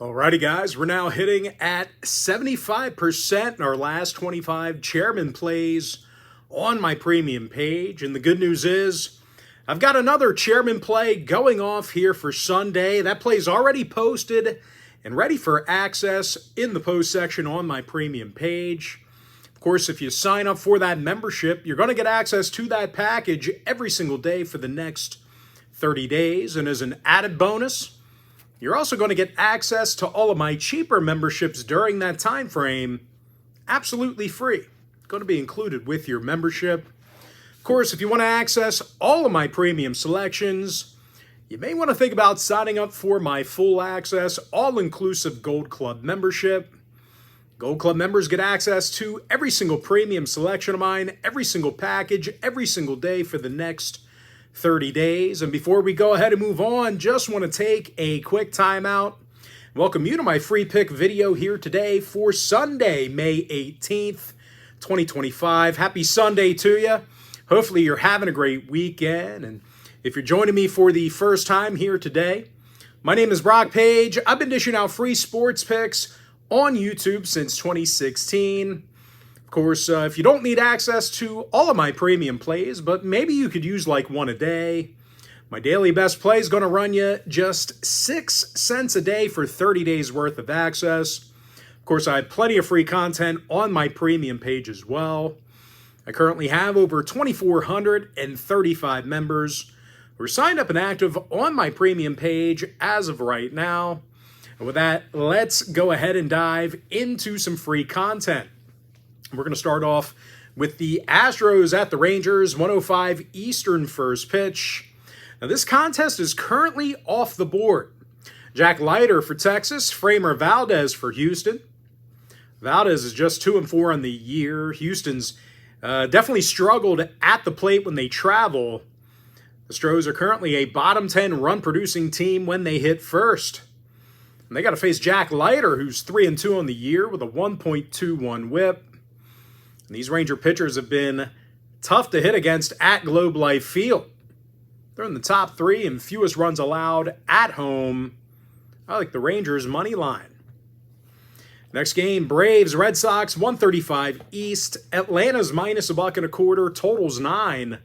Alrighty, guys, we're now hitting at 75% in our last 25 chairman plays on my premium page. And the good news is I've got another chairman play going off here for Sunday. That play's already posted and ready for access in the post section on my premium page. Of course, if you sign up for that membership, you're going to get access to that package every single day for the next 30 days. And as an added bonus, you're also going to get access to all of my cheaper memberships during that time frame, absolutely free. Going to be included with your membership. Of course, if you want to access all of my premium selections, you may want to think about signing up for my full access, all-inclusive Gold Club membership. Gold Club members get access to every single premium selection of mine, every single package, every single day for the next 30 days. And before we go ahead and move on, just want to take a quick timeout. Welcome you to my free pick video here today for Sunday, May 18th, 2025. Happy Sunday to you. Hopefully you're having a great weekend. And if you're joining me for the first time here today, my name is Brock Page. I've been dishing out free sports picks on YouTube since 2016. Of course, if you don't need access to all of my premium plays, but maybe you could use like one a day, my daily best play is going to run you just 6 cents a day for 30 days worth of access. Of course, I have plenty of free content on my premium page as well. I currently have over 2,435 members who are signed up and active on my premium page as of right now. And with that, let's go ahead and dive into some free content. We're going to start off with the Astros at the Rangers, 1:05 Eastern first pitch. Now, this contest is currently off the board. Jack Leiter for Texas, Framer Valdez for Houston. Valdez is just 2-4 on the year. Houston's definitely struggled at the plate when they travel. The Astros are currently a bottom 10 run-producing team when they hit first. And they got to face Jack Leiter, who's 3-2 on the year with a 1.21 whip. These Ranger pitchers have been tough to hit against at Globe Life Field. They're in the top 3 in fewest runs allowed at home. I like the Rangers' money line. Next game, Braves, Red Sox, 135 East. Atlanta's -1.25, totals 9.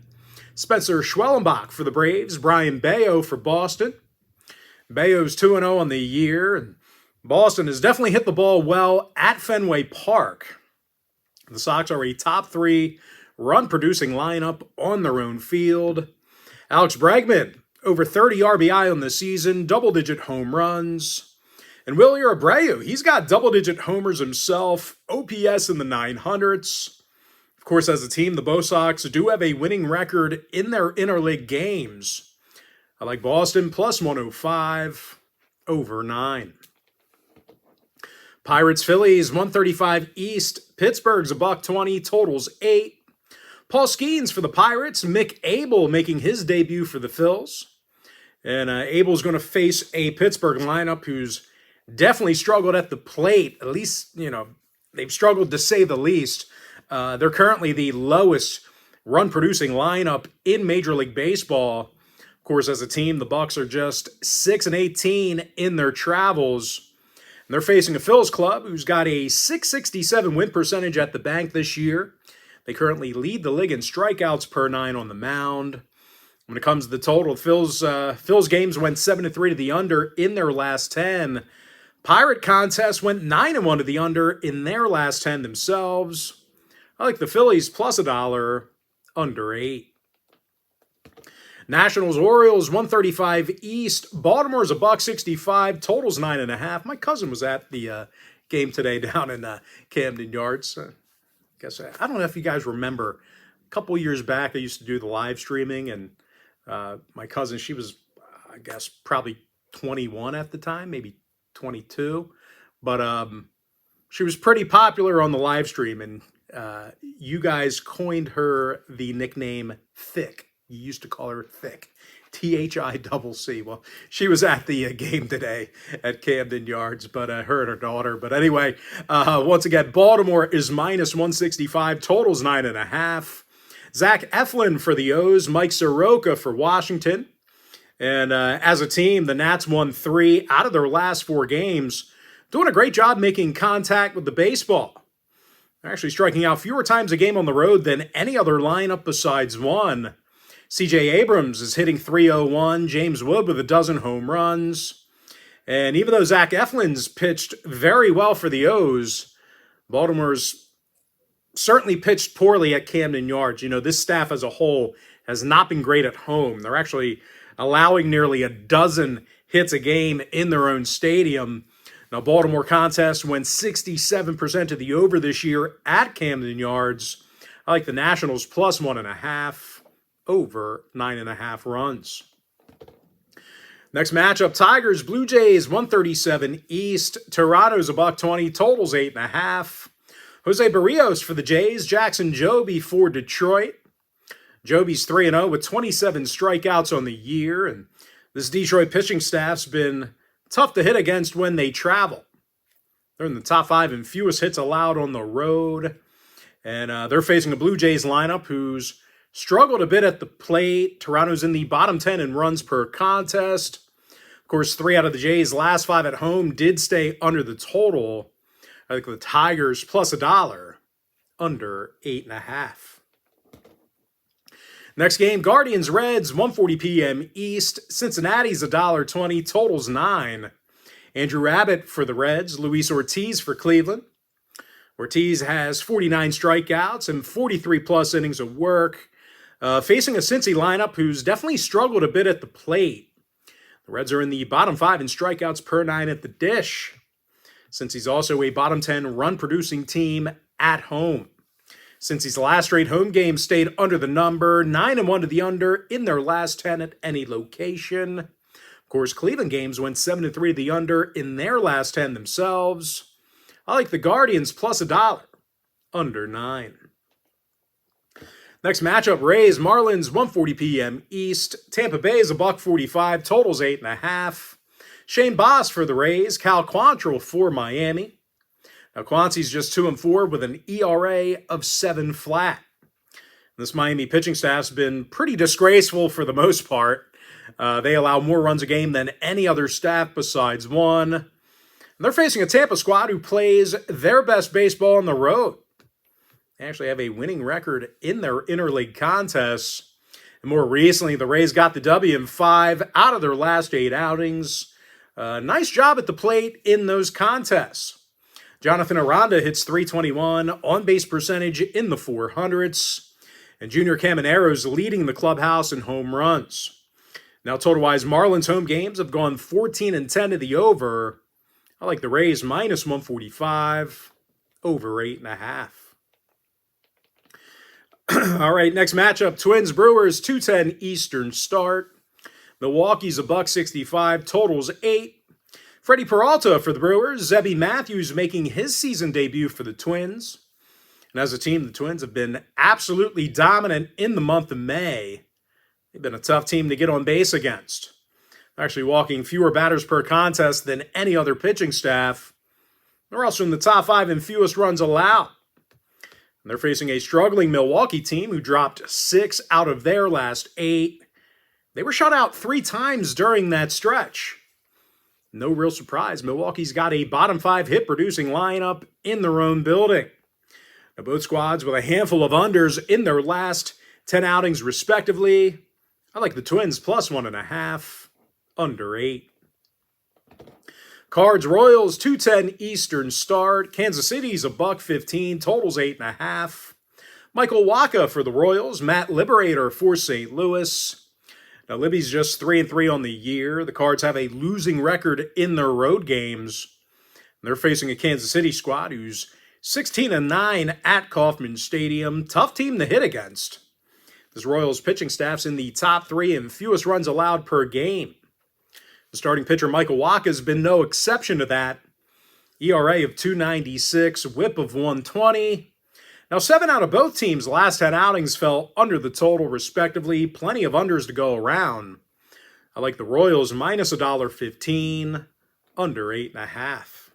Spencer Schwellenbach for the Braves, Brian Bayo for Boston. Bayo's 2-0 on the year, and Boston has definitely hit the ball well at Fenway Park. The Sox are a top 3 run-producing lineup on their own field. Alex Bregman, over 30 RBI on the season, double-digit home runs. And Wilyer Abreu, he's got double-digit homers himself, OPS in the 900s. Of course, as a team, the Bo Sox do have a winning record in their interleague games. I like Boston plus 105, over 9. Pirates, Phillies, 135 East. Pittsburgh's $1.20, totals 8. Paul Skeens for the Pirates. Mick Abel making his debut for the Phils. And Abel's going to face a Pittsburgh lineup who's definitely struggled at the plate. At least, they've struggled to say the least. They're currently the lowest run-producing lineup in Major League Baseball. Of course, as a team, the Bucks are just 6-18 in their travels. And they're facing a Phillies club who's got a .667 win percentage at the bank this year. They currently lead the league in strikeouts per 9 on the mound. When it comes to the total, Phil's games went 7-3 to the under in their last 10. Pirate contests went 9-1 to the under in their last 10 themselves. I like the Phillies plus $1, under 8. Nationals, Orioles, 135 East. Baltimore's $1.65, totals 9.5. My cousin was at the game today down in Camden Yards. I don't know if you guys remember, a couple years back, I used to do the live streaming, and my cousin, she was, I guess, probably 21 at the time, maybe 22. But she was pretty popular on the live stream, and you guys coined her the nickname Thick. You used to call her Thick, THICC. Well, she was at the game today at Camden Yards, but her and her daughter. But anyway, once again, Baltimore is -165, totals 9.5. Zach Eflin for the O's, Mike Soroka for Washington. And as a team, the Nats won 3 out of their last 4 games, doing a great job making contact with the baseball. They're actually striking out fewer times a game on the road than any other lineup besides one. C.J. Abrams is hitting .301, James Wood with a dozen home runs. And even though Zach Eflin's pitched very well for the O's, Baltimore's certainly pitched poorly at Camden Yards. You know, this staff as a whole has not been great at home. They're actually allowing nearly a dozen hits a game in their own stadium. Now, Baltimore contest went 67% of the over this year at Camden Yards. I like the Nationals plus 1.5, over 9.5 runs. Next matchup, Tigers, Blue Jays, 137 East. Toronto's $1.20, totals 8.5. Jose Barrios for the Jays, Jackson Joby for Detroit. Joby's 3-0 with 27 strikeouts on the year, and this Detroit pitching staff's been tough to hit against when they travel. They're in the top 5 in fewest hits allowed on the road, and they're facing a Blue Jays lineup who's struggled a bit at the plate. Toronto's in the bottom 10 in runs per contest. Of course, 3 out of the Jays' last 5 at home did stay under the total. I think the Tigers plus $1, under 8.5. Next game, Guardians Reds, 1:40 p.m. East. Cincinnati's $1.20, totals 9. Andrew Abbott for the Reds, Luis Ortiz for Cleveland. Ortiz has 49 strikeouts and 43-plus innings of work, facing a Cincy lineup who's definitely struggled a bit at the plate. The Reds are in the bottom 5 in strikeouts per 9 at the dish, since he's also a bottom 10 run-producing team at home. Since his last straight home game stayed under the number, 9-1 to the under in their last 10 at any location. Of course, Cleveland games went 7-3 to the under in their last 10 themselves. I like the Guardians plus $1, under 9. Next matchup, Rays, Marlins, 1:40 p.m. East. Tampa Bay is $1.45, totals 8.5. Shane Baz for the Rays, Cal Quantrill for Miami. Now, Quancy's just 2-4 with an ERA of 7 flat. This Miami pitching staff's been pretty disgraceful for the most part. They allow more runs a game than any other staff besides one. And they're facing a Tampa squad who plays their best baseball on the road. They actually have a winning record in their interleague contests. And more recently, the Rays got the W in 5 out of their last 8 outings. Nice job at the plate in those contests. Jonathan Aranda hits .321, on-base percentage in the 400s. And Junior Camanero's leading the clubhouse in home runs. Now, total-wise, Marlins home games have gone 14-10 to the over. I like the Rays minus 145, over 8.5. All right, next matchup, Twins Brewers, 2:10 Eastern start. Milwaukee's $1.65, totals 8. Freddie Peralta for the Brewers, Zebby Matthews making his season debut for the Twins. And as a team, the Twins have been absolutely dominant in the month of May. They've been a tough team to get on base against. They're actually walking fewer batters per contest than any other pitching staff. They're also in the top 5 in fewest runs allowed. And they're facing a struggling Milwaukee team who dropped 6 out of their last 8. They were shut out 3 times during that stretch. No real surprise, Milwaukee's got a bottom 5 hit-producing lineup in their own building. Now, both squads with a handful of unders in their last 10 outings respectively. I like the Twins plus 1.5, under 8. Cards Royals, 2:10 Eastern start. Kansas City's $1.15, totals 8.5. Michael Wacha for the Royals, Matt Liberator for St. Louis. Now, Libby's just 3-3 on the year. The Cards have a losing record in their road games. They're facing a Kansas City squad who's 16-9 at Kauffman Stadium. Tough team to hit against. This Royals pitching staff's in the top 3 in fewest runs allowed per game. The starting pitcher Michael Wacha has been no exception to that. ERA of 2.96, whip of 120. Now, 7 out of both teams' last 10 outings fell under the total, respectively. Plenty of unders to go around. I like the Royals minus $1.15, under 8.5.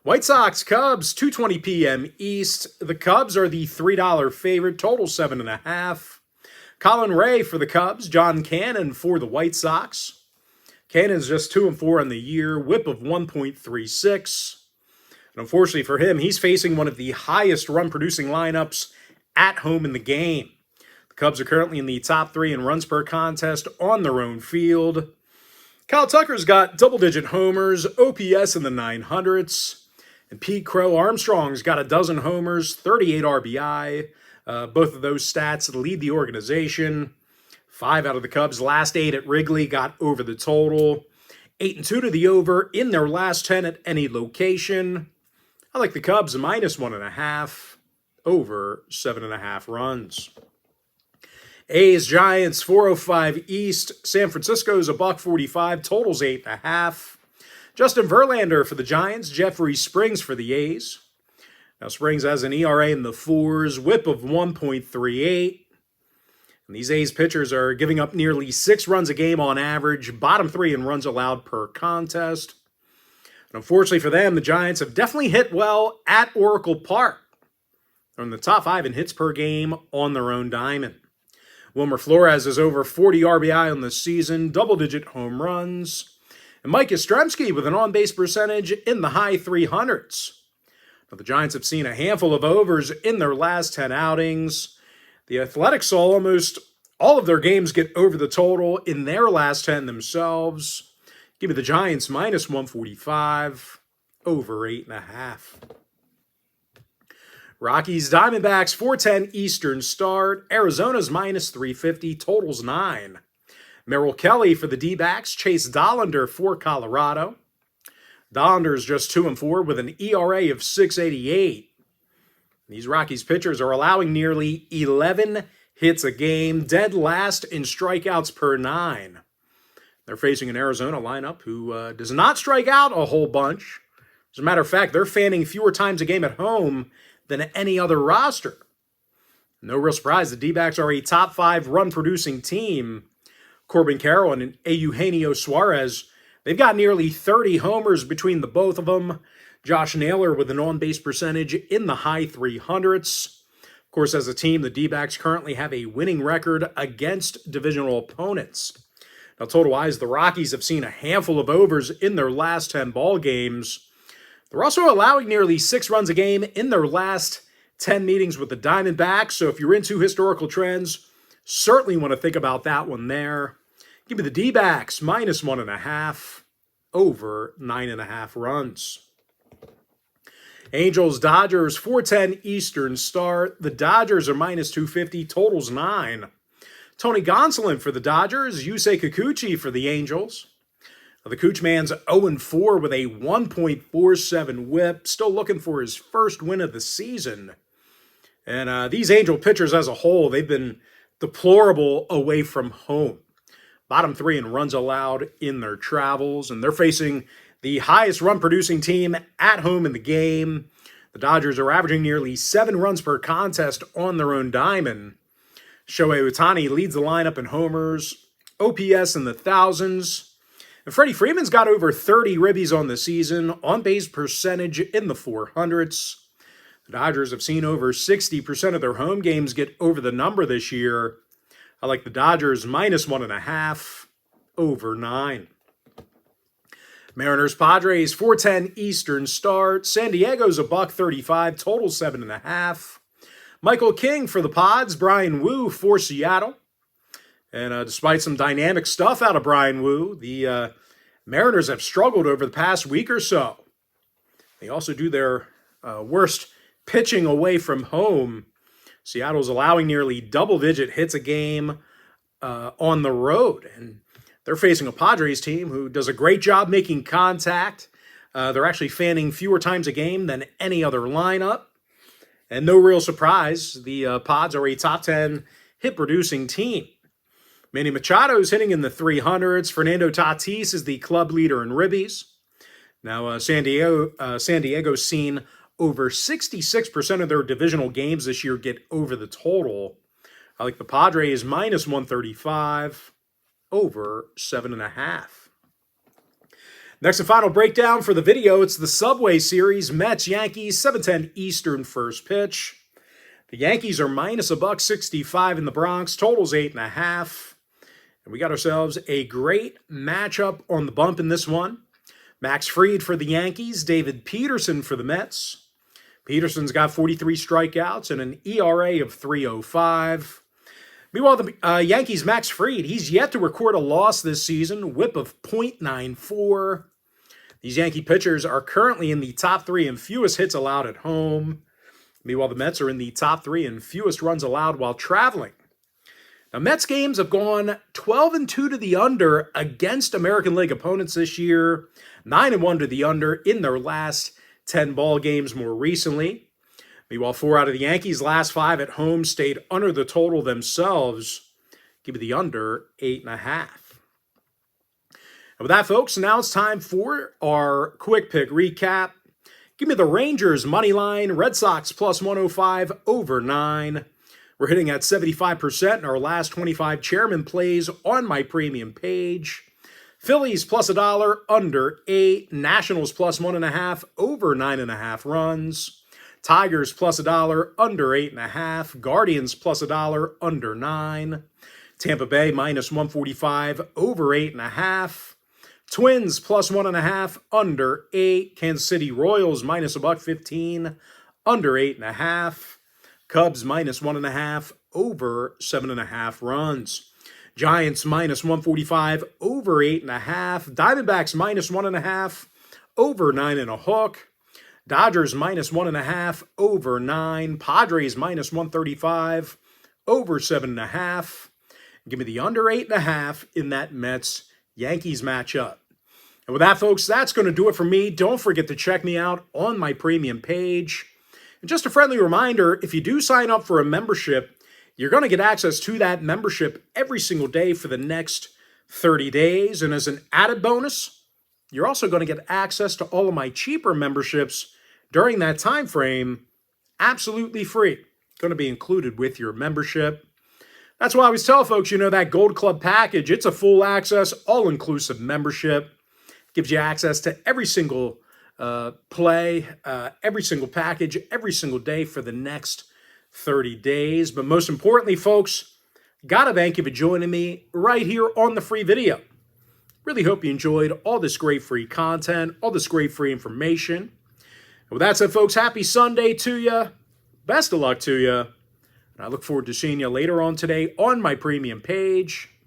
White Sox, Cubs, 2:20 p.m. East. The Cubs are the $3 favorite, total 7.5. Colin Ray for the Cubs. John Cannon for the White Sox. Cannon's just 2-4 on the year, whip of 1.36. And unfortunately for him, he's facing one of the highest run-producing lineups at home in the game. The Cubs are currently in the top 3 in runs per contest on their own field. Kyle Tucker's got double-digit homers, OPS in the 900s. And Pete Crow Armstrong's got a dozen homers, 38 RBI. Both of those stats lead the organization. 5 out of the Cubs' last 8 at Wrigley got over the total. 8-2 to the over in their last 10 at any location. I like the Cubs minus 1.5, over 7.5 runs. A's, Giants, 405 East. San Francisco's $1.45, totals 8.5. Justin Verlander for the Giants. Jeffrey Springs for the A's. Now Springs has an ERA in the 4s, whip of 1.38. And these A's pitchers are giving up nearly 6 runs a game on average, bottom 3 in runs allowed per contest. And unfortunately for them, the Giants have definitely hit well at Oracle Park. They're in the top 5 in hits per game on their own diamond. Wilmer Flores is over 40 RBI on the season, double-digit home runs. And Mike Yastrzemski with an on-base percentage in the high 300s. Now, the Giants have seen a handful of overs in their last 10 outings. The Athletics saw almost all of their games get over the total in their last 10 themselves. Give me the Giants minus 145, over 8.5. Rockies, Diamondbacks, 4:10 Eastern start. Arizona's minus 350, totals 9. Merrill Kelly for the D-backs. Chase Dollander for Colorado. Dollander's just 2-4 with an ERA of 6.88. These Rockies pitchers are allowing nearly 11 hits a game, dead last in strikeouts per 9. They're facing an Arizona lineup who does not strike out a whole bunch. As a matter of fact, they're fanning fewer times a game at home than any other roster. No real surprise, the D-backs are a top 5 run-producing team. Corbin Carroll and Eugenio Suarez, they've got nearly 30 homers between the both of them. Josh Naylor with an on-base percentage in the high 300s. Of course, as a team, the D-backs currently have a winning record against divisional opponents. Now, total-wise, the Rockies have seen a handful of overs in their last 10 ball games. They're also allowing nearly 6 runs a game in their last 10 meetings with the Diamondbacks. So if you're into historical trends, certainly want to think about that one there. Give me the D-backs minus 1.5, over 9.5 runs. Angels, Dodgers, 4:10 Eastern start. The Dodgers are minus 250, totals 9. Tony Gonsolin for the Dodgers. Yusei Kikuchi for the Angels. Now, the Cooch man's 0-4 with a 1.47 whip. Still looking for his first win of the season. And these Angel pitchers as a whole, they've been deplorable away from home. Bottom 3 in runs allowed in their travels. And they're facing the highest run-producing team at home in the game. The Dodgers are averaging nearly 7 runs per contest on their own diamond. Shohei Ohtani leads the lineup in homers, OPS in the thousands. And Freddie Freeman's got over 30 ribbies on the season, on-base percentage in the 400s. The Dodgers have seen over 60% of their home games get over the number this year. I like the Dodgers minus 1.5, over 9. Mariners, Padres, 4:10 Eastern start. San Diego's $1.35, total 7.5. Michael King for the Pods. Brian Wu for Seattle. And despite some dynamic stuff out of Brian Wu, the Mariners have struggled over the past week or so. They also do their worst pitching away from home. Seattle's allowing nearly double-digit hits a game on the road. And they're facing a Padres team who does a great job making contact. They're actually fanning fewer times a game than any other lineup. And no real surprise, the Pods are a top 10 hit-producing team. Manny Machado's hitting in the 300s. Fernando Tatis is the club leader in ribbies. Now, San Diego's seen over 66% of their divisional games this year get over the total. I like the Padres minus 135, over 7.5. Next and final breakdown for the video, it's the Subway Series. Mets, Yankees, 7:10 Eastern first pitch. The Yankees are minus a $1.65 in the Bronx. Total's 8.5. And we got ourselves a great matchup on the bump in this one. Max Fried for the Yankees, David Peterson for the Mets. Peterson's got 43 strikeouts and an ERA of 3.05. Meanwhile, the Yankees' Max Fried, he's yet to record a loss this season, whip of .94. These Yankee pitchers are currently in the top 3 in fewest hits allowed at home. Meanwhile, the Mets are in the top 3 in fewest runs allowed while traveling. Now, Mets games have gone 12-2 to the under against American League opponents this year, 9-1 to the under in their last 10 ball games more recently. Meanwhile, 4 out of the Yankees' last 5 at home stayed under the total themselves. Give me the under 8.5. And with that, folks, now it's time for our quick pick recap. Give me the Rangers money line, Red Sox plus 105 over 9. We're hitting at 75% in our last 25 chairman plays on my premium page. Phillies plus $1 under 8. Nationals plus 1.5 over 9.5 runs. Tigers plus $1 under 8.5. Guardians plus $1 under 9. Tampa Bay minus 145 over 8.5. Twins plus 1.5 under 8. Kansas City Royals minus $1.15 under 8.5. Cubs minus 1.5 over 7.5 runs. Giants minus 145 over 8.5. Diamondbacks minus 1.5 over 9.5. Dodgers minus 1.5 over 9. Padres minus 135 over 7.5. Give me the under 8.5 in that Mets-Yankees matchup. And with that, folks, that's going to do it for me. Don't forget to check me out on my premium page. And just a friendly reminder, if you do sign up for a membership, you're going to get access to that membership every single day for the next 30 days. And as an added bonus, you're also going to get access to all of my cheaper memberships during that time frame, absolutely free. Going to be included with your membership. That's why I always tell folks, that Gold Club package, it's a full access, all-inclusive membership. Gives you access to every single play, every single package, every single day for the next 30 days. But most importantly, folks, gotta thank you for joining me right here on the free video. Really hope you enjoyed all this great free content, all this great free information. And with that said, folks, happy Sunday to you. Best of luck to you. And I look forward to seeing you later on today on my premium page.